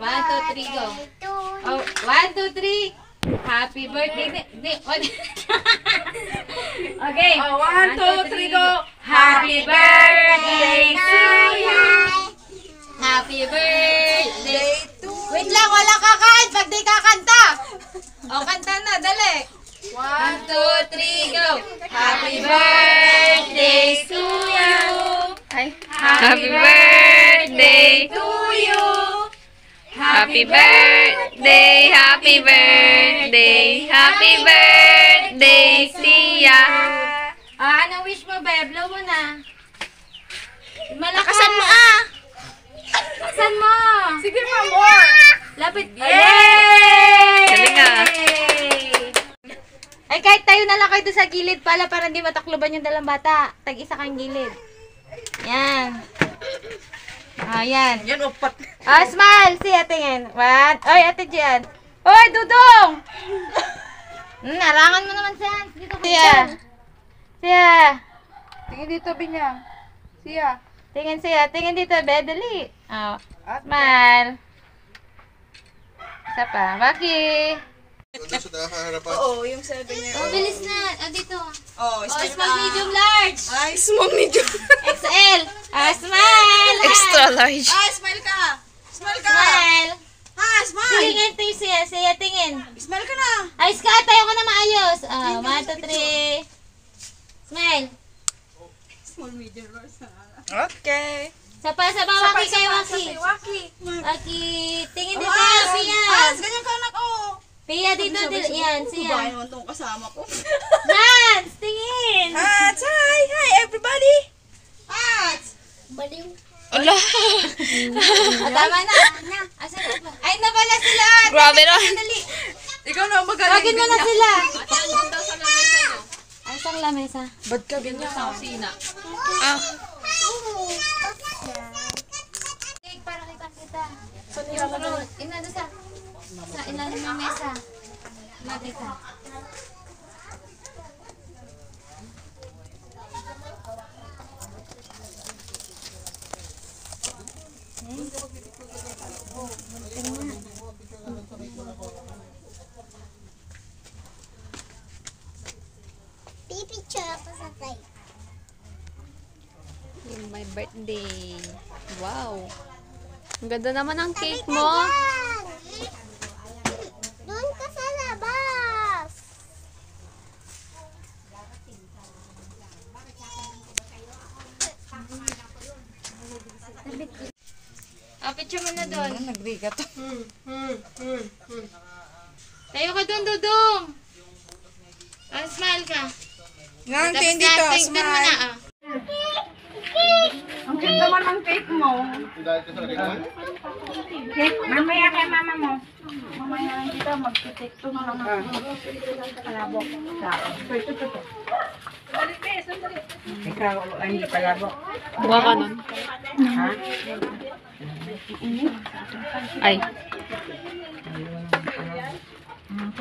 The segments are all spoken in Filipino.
1, 2, 3, go. Oh, 1, 2, 3. Happy birthday. Okay. Oh, 1, 2, 3, go. Happy birthday to you. Happy birthday to you. Wait lang, wala kakain pag di kakanta. O, kanta na, dali. 1, 2, 3, go. Happy birthday to you. Happy birthday to you. Happy birthday, happy birthday, happy birthday, Sia. Anong wish mo, Beb? Blow mo na. Malakas. Lakasan mo ah. Lakasan mo. Sige, ma, more. Lapit. Yay! Galing ah. Ay, kahit tayo na lang kayo doon sa gilid pala para hindi matakloban yung dalang bata. Tag-isa kang gilid. Yan. Yan. Yan, upat. Smile. Siya, tingin. One. Oy, ate Jan. Oy, Dudong! Narangan mo naman siya. Dito ka. Siya. Tingin dito, Binyang. Siya. Tingin siya. Tingin dito, be. Dali. Oh. Smile. Isa pa. Baki. Oo, yung sabi niya. Oh, bilis na. Dito. Oh, Small, medium, large. Ay, small, medium. XL. Smile. Extra large. Ah, smile ka. Smile ka. Smile. Smile. Tingin tayo siya. Siya, tingin. Smile ka na. Ay, Ska, tayo ka na maayos. 1, 2, 3. Smile. Small, medium, large. Okay. Sapa, Waki kayo, Waki. Waki. Waki. Tingin dito, siya. Ganyan ka anak, oh. Pia dito, yan, siya. Bahay naman itong kasama ko. Nats, tingin. Hats, hi, everybody. Hats. Baliw. Ala. Tama na. Asan na ba? Ay, napala sila. Grabe na. Dali. Ikaw na magaling. Tawagin mo na sila. Ay, isang lamesa. Ba't ka ganyan sa kusina? Ah. Para kita. Yung fruit. Inado sa ilalim ng mesa. Nakita. Picture ako sa tayo. Yung my birthday. Wow. Ang ganda naman ang cake mo. Doon ka sa labas. Picture mo na doon. Nagriga to. Tayo ka doon, Dudong. Smile ka. Nga, Tapos tingin dito. tingnan mo na, Smile. Ang cute naman ang cake mo. Cake, mamaya kay mama mo. Mamaya lang dito, mag-take to na lang ako. Palabok. Ito. Ikaw, hindi palabok. Buka ka nun. Ha? Ay.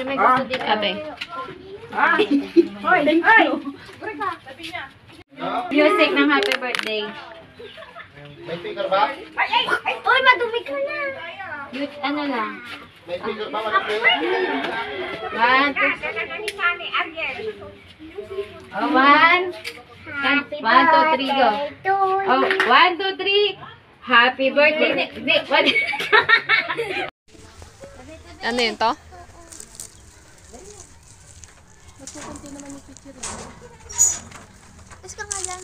May gusto dito. Ate. Hoy! Puri ka! Sabi niya. Music ng happy birthday. May speaker ba? Uy, madumi ka na. Ano lang. May speaker ba? Walang player? 1, 2, 3, go. Oh, 1, 2, 3. Happy birthday. Ano yun to? Tapos ka nga lang.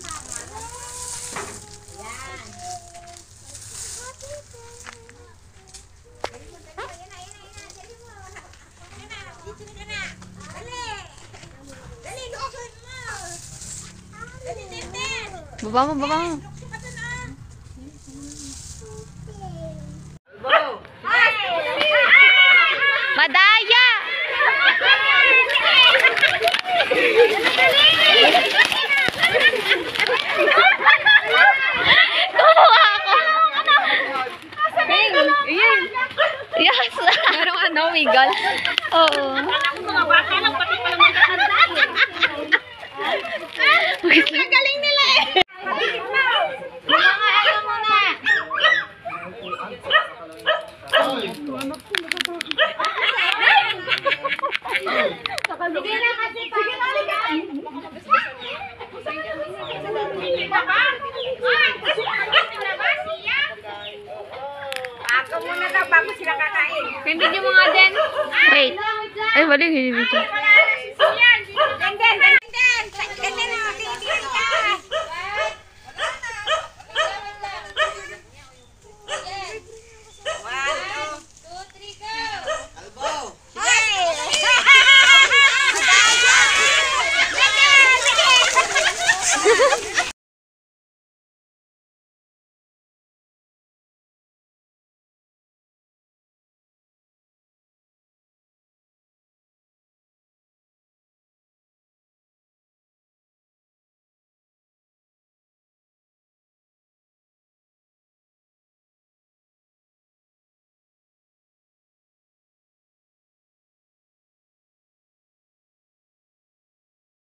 Baba mo. Madaya! Kuha ako! Ayan! Yes! Merong ano, wiggle. Oo. Galing nila eh. Mga ano muna. Hoy! Sige na kasi pa. Sige na, halika. Ako muna daw bago sila kakain. Pinbidyo mo nga din. Wait. Ay, mali. Hindi dito. Den, den, den,